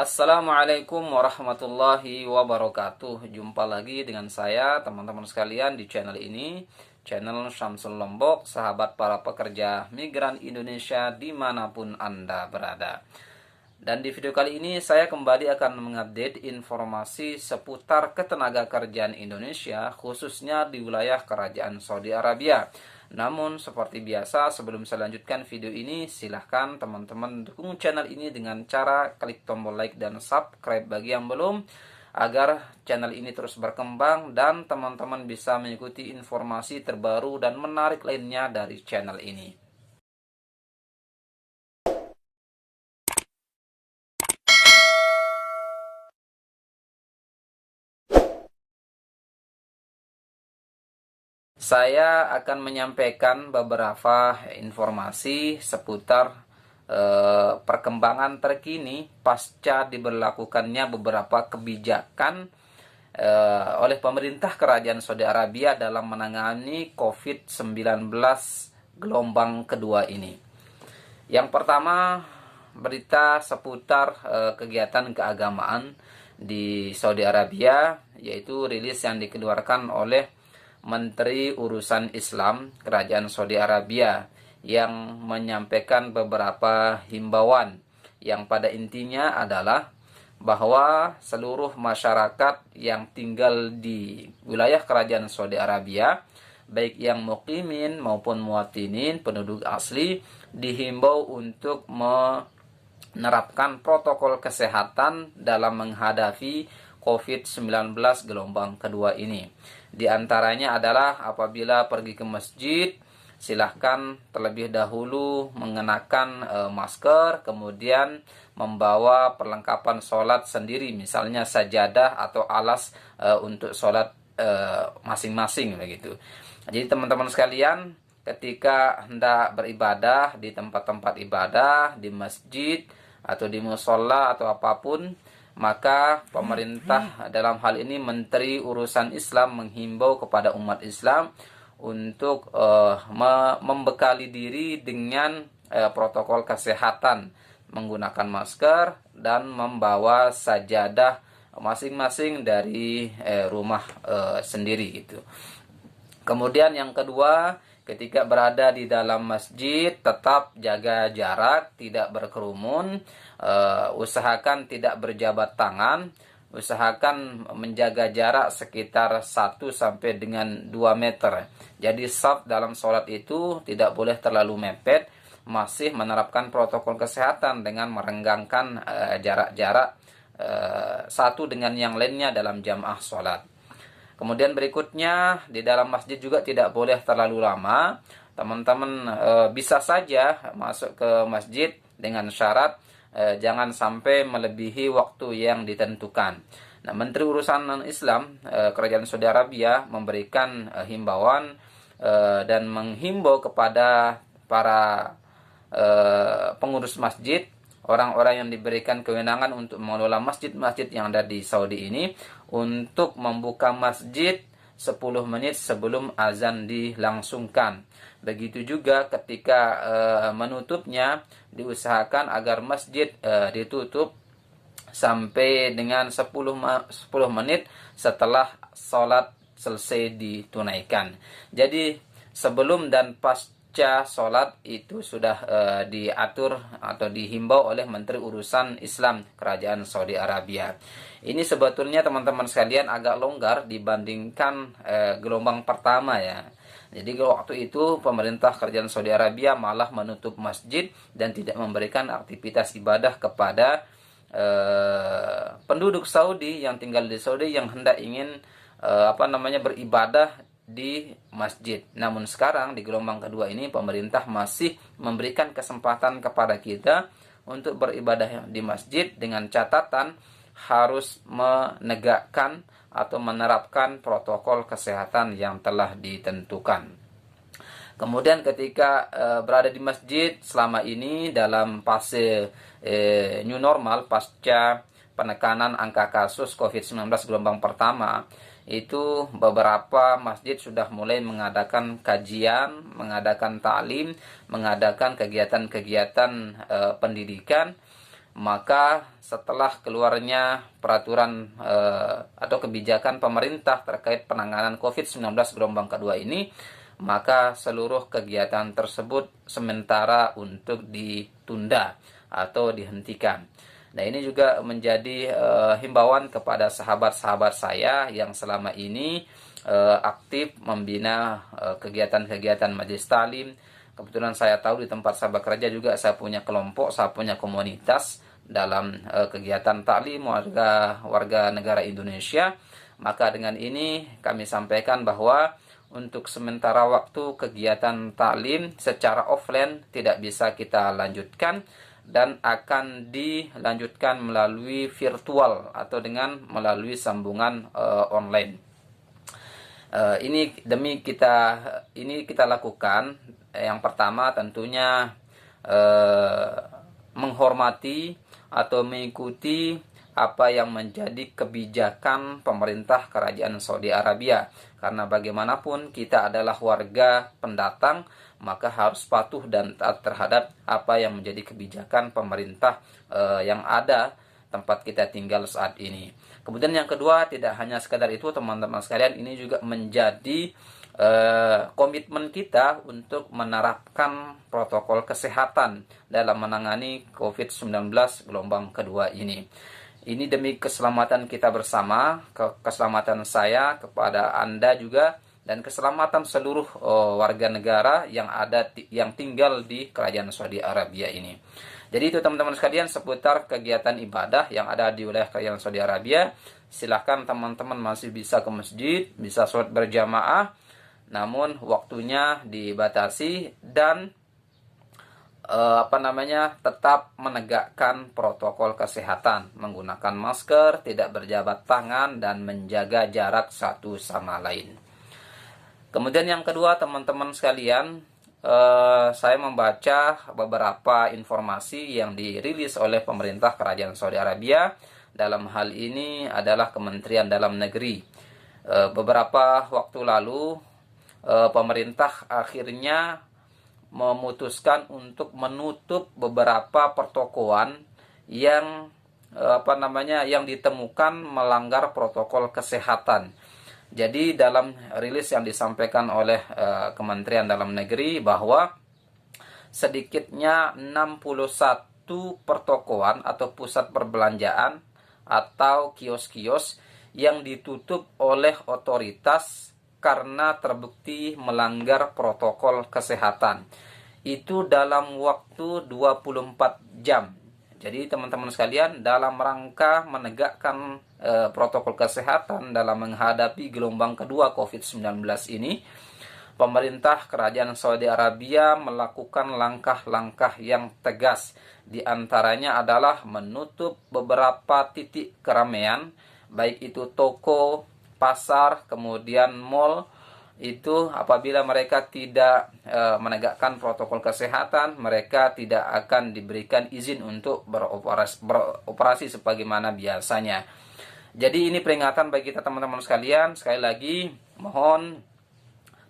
Assalamualaikum warahmatullahi wabarakatuh. Jumpa lagi dengan saya, teman-teman sekalian, di channel ini, channel Syamsul Lombok, sahabat para pekerja migran Indonesia dimanapun Anda berada. Dan di video kali ini saya kembali akan mengupdate informasi seputar ketenaga kerjaan Indonesia, khususnya di wilayah Kerajaan Saudi Arabia. Namun seperti biasa, sebelum saya lanjutkan video ini, silahkan teman-teman dukung channel ini dengan cara klik tombol like dan subscribe bagi yang belum, agar channel ini terus berkembang dan teman-teman bisa mengikuti informasi terbaru dan menarik lainnya dari channel ini. Saya akan menyampaikan beberapa informasi seputar perkembangan terkini pasca diberlakukannya beberapa kebijakan oleh pemerintah Kerajaan Saudi Arabia dalam menangani COVID-19 gelombang kedua ini. Yang pertama, berita seputar kegiatan keagamaan di Saudi Arabia, yaitu rilis yang dikeluarkan oleh Menteri Urusan Islam Kerajaan Saudi Arabia yang menyampaikan beberapa himbauan yang pada intinya adalah bahwa seluruh masyarakat yang tinggal di wilayah Kerajaan Saudi Arabia, baik yang muqimin maupun muwatinin, penduduk asli, dihimbau untuk menerapkan protokol kesehatan dalam menghadapi COVID-19 gelombang kedua ini. Di antaranya adalah apabila pergi ke masjid, silahkan terlebih dahulu mengenakan masker, kemudian membawa perlengkapan sholat sendiri, misalnya sajadah atau alas untuk sholat masing-masing begitu. Jadi teman-teman sekalian, ketika hendak beribadah di tempat-tempat ibadah, di masjid atau di musola atau apapun, maka pemerintah dalam hal ini Menteri Urusan Islam menghimbau kepada umat Islam untuk membekali diri dengan protokol kesehatan, menggunakan masker dan membawa sajadah masing-masing dari rumah sendiri gitu. Kemudian yang kedua, ketika berada di dalam masjid tetap jaga jarak, tidak berkerumun, usahakan tidak berjabat tangan, usahakan menjaga jarak sekitar 1 sampai dengan 2 meter. Jadi shaf dalam sholat itu tidak boleh terlalu mepet, masih menerapkan protokol kesehatan dengan merenggangkan jarak-jarak satu dengan yang lainnya dalam jamaah sholat. Kemudian berikutnya, di dalam masjid juga tidak boleh terlalu lama. Teman-teman bisa saja masuk ke masjid dengan syarat jangan sampai melebihi waktu yang ditentukan. Nah, Menteri Urusan Islam Kerajaan Saudi Arabia memberikan himbauan dan menghimbau kepada para pengurus masjid, orang-orang yang diberikan kewenangan untuk mengelola masjid-masjid yang ada di Saudi ini, untuk membuka masjid 10 menit sebelum azan dilangsungkan. Begitu juga ketika menutupnya, diusahakan agar masjid ditutup sampai dengan 10 menit setelah sholat selesai ditunaikan. Jadi sebelum dan pasca sholat itu sudah diatur atau dihimbau oleh Menteri Urusan Islam Kerajaan Saudi Arabia. Ini sebetulnya teman-teman sekalian agak longgar dibandingkan gelombang pertama ya. Jadi waktu itu pemerintah Kerajaan Saudi Arabia malah menutup masjid dan tidak memberikan aktivitas ibadah kepada penduduk Saudi yang tinggal di Saudi yang hendak ingin beribadah di masjid. Namun sekarang di gelombang kedua ini pemerintah masih memberikan kesempatan kepada kita untuk beribadah di masjid dengan catatan harus menegakkan atau menerapkan protokol kesehatan yang telah ditentukan. Kemudian ketika berada di masjid selama ini dalam fase new normal pasca penekanan angka kasus COVID-19 gelombang pertama, itu beberapa masjid sudah mulai mengadakan kajian, mengadakan ta'lim, mengadakan kegiatan-kegiatan pendidikan maka setelah keluarnya peraturan atau kebijakan pemerintah terkait penanganan COVID-19 gelombang kedua ini, maka seluruh kegiatan tersebut sementara untuk ditunda atau dihentikan. Nah, ini juga menjadi himbauan kepada sahabat-sahabat saya yang selama ini aktif membina kegiatan-kegiatan majelis talim. Kebetulan saya tahu di tempat saya bekerja juga saya punya kelompok, saya punya komunitas dalam kegiatan taklim warga negara Indonesia. Maka dengan ini kami sampaikan bahwa untuk sementara waktu kegiatan taklim secara offline tidak bisa kita lanjutkan dan akan dilanjutkan melalui virtual atau dengan melalui sambungan online. Ini kita lakukan. Yang pertama tentunya menghormati atau mengikuti apa yang menjadi kebijakan pemerintah Kerajaan Saudi Arabia. Karena bagaimanapun kita adalah warga pendatang, maka harus patuh dan taat terhadap apa yang menjadi kebijakan pemerintah yang ada tempat kita tinggal saat ini. Kemudian yang kedua, tidak hanya sekadar itu teman-teman sekalian, ini juga menjadi komitmen kita untuk menerapkan protokol kesehatan dalam menangani COVID-19 gelombang kedua ini. Ini demi keselamatan kita bersama, keselamatan saya kepada Anda juga, dan keselamatan seluruh warga negara yang tinggal di Kerajaan Saudi Arabia ini. Jadi itu teman-teman sekalian seputar kegiatan ibadah yang ada di wilayah Kerajaan Saudi Arabia. Silahkan teman-teman masih bisa ke masjid, bisa sholat berjamaah, namun waktunya dibatasi dan tetap menegakkan protokol kesehatan, menggunakan masker, tidak berjabat tangan, dan menjaga jarak satu sama lain. Kemudian yang kedua teman-teman sekalian, saya membaca beberapa informasi yang dirilis oleh pemerintah Kerajaan Saudi Arabia. Dalam hal ini adalah Kementerian Dalam Negeri. Beberapa waktu lalu pemerintah akhirnya memutuskan untuk menutup beberapa pertokoan yang yang ditemukan melanggar protokol kesehatan. Jadi dalam rilis yang disampaikan oleh Kementerian Dalam Negeri bahwa sedikitnya 61 pertokoan atau pusat perbelanjaan atau kios-kios yang ditutup oleh otoritas karena terbukti melanggar protokol kesehatan. Itu dalam waktu 24 jam. Jadi teman-teman sekalian, dalam rangka menegakkan protokol kesehatan dalam menghadapi gelombang kedua COVID-19 ini, pemerintah Kerajaan Saudi Arabia melakukan langkah-langkah yang tegas. Di antaranya adalah menutup beberapa titik keramaian, baik itu toko, pasar, kemudian mal. Itu apabila mereka tidak menegakkan protokol kesehatan, mereka tidak akan diberikan izin untuk beroperasi sebagaimana biasanya. Jadi ini peringatan bagi kita teman-teman sekalian. Sekali lagi mohon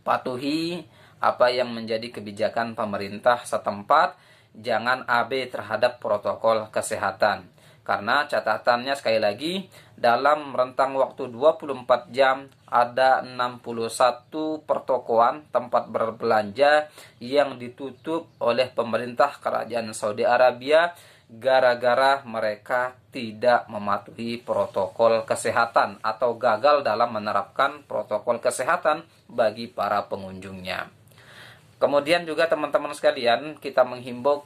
patuhi apa yang menjadi kebijakan pemerintah setempat, jangan abai terhadap protokol kesehatan. Karena catatannya sekali lagi, dalam rentang waktu 24 jam ada 61 pertokoan tempat berbelanja yang ditutup oleh pemerintah Kerajaan Saudi Arabia gara-gara mereka tidak mematuhi protokol kesehatan atau gagal dalam menerapkan protokol kesehatan bagi para pengunjungnya. Kemudian juga teman-teman sekalian, kita menghimbau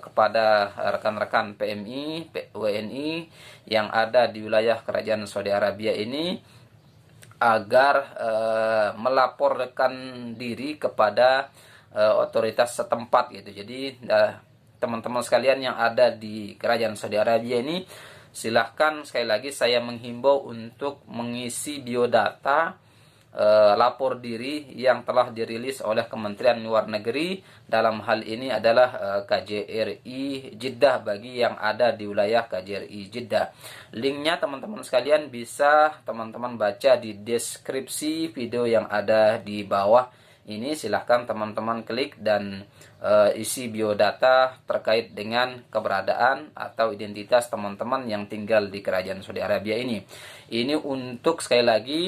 kepada rekan-rekan PMI, WNI yang ada di wilayah Kerajaan Saudi Arabia ini agar melaporkan diri kepada otoritas setempat gitu. Jadi teman-teman sekalian yang ada di Kerajaan Saudi Arabia ini, silahkan sekali lagi saya menghimbau untuk mengisi biodata lapor diri yang telah dirilis oleh Kementerian Luar Negeri. Dalam hal ini adalah KJRI Jeddah bagi yang ada di wilayah KJRI Jeddah. Linknya teman-teman sekalian bisa teman-teman baca di deskripsi video yang ada di bawah ini silahkan teman-teman klik dan isi biodata terkait dengan keberadaan atau identitas teman-teman yang tinggal di Kerajaan Saudi Arabia ini. Ini untuk sekali lagi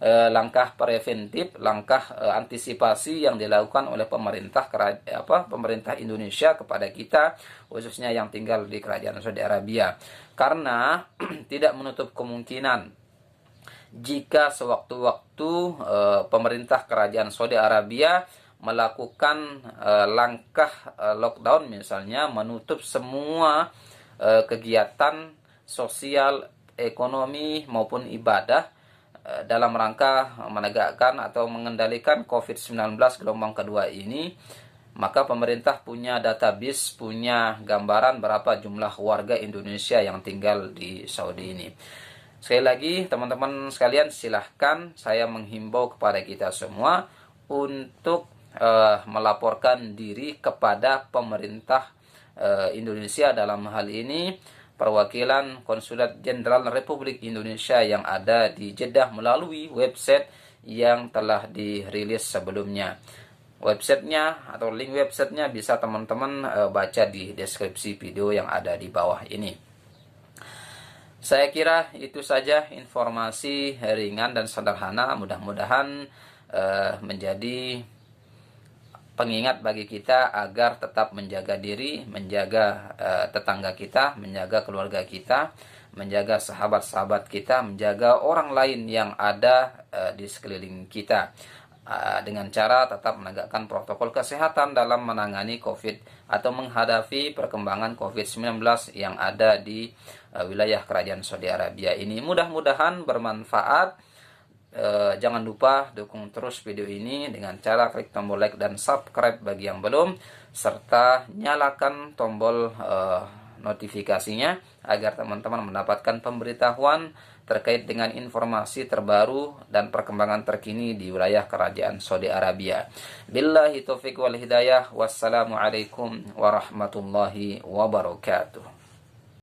langkah preventif, langkah antisipasi yang dilakukan oleh pemerintah Indonesia kepada kita, khususnya yang tinggal di Kerajaan Saudi Arabia. Karena tidak menutup kemungkinan jika sewaktu-waktu pemerintah Kerajaan Saudi Arabia melakukan langkah lockdown, misalnya menutup semua kegiatan sosial, ekonomi maupun ibadah dalam rangka menegakkan atau mengendalikan COVID-19 gelombang kedua ini, maka pemerintah punya database, punya gambaran berapa jumlah warga Indonesia yang tinggal di Saudi ini. Sekali lagi teman-teman sekalian, silahkan saya menghimbau kepada kita semua untuk melaporkan diri kepada pemerintah Indonesia, dalam hal ini perwakilan Konsulat Jenderal Republik Indonesia yang ada di Jeddah, melalui website yang telah dirilis sebelumnya. Websitenya atau link websitenya bisa teman-teman baca di deskripsi video yang ada di bawah ini. Saya kira itu saja informasi ringan dan sederhana, mudah-mudahan menjadi pengingat bagi kita agar tetap menjaga diri, menjaga tetangga kita, menjaga keluarga kita, menjaga sahabat-sahabat kita, menjaga orang lain yang ada di sekeliling kita, dengan cara tetap menegakkan protokol kesehatan dalam menangani COVID atau menghadapi perkembangan COVID-19 yang ada di wilayah Kerajaan Saudi Arabia ini. Mudah-mudahan bermanfaat. Jangan lupa dukung terus video ini dengan cara klik tombol like dan subscribe bagi yang belum, serta nyalakan tombol notifikasinya agar teman-teman mendapatkan pemberitahuan terkait dengan informasi terbaru dan perkembangan terkini di wilayah Kerajaan Saudi Arabia. Billahi taufiq wal hidayah. Wassalamualaikum warahmatullahi wabarakatuh.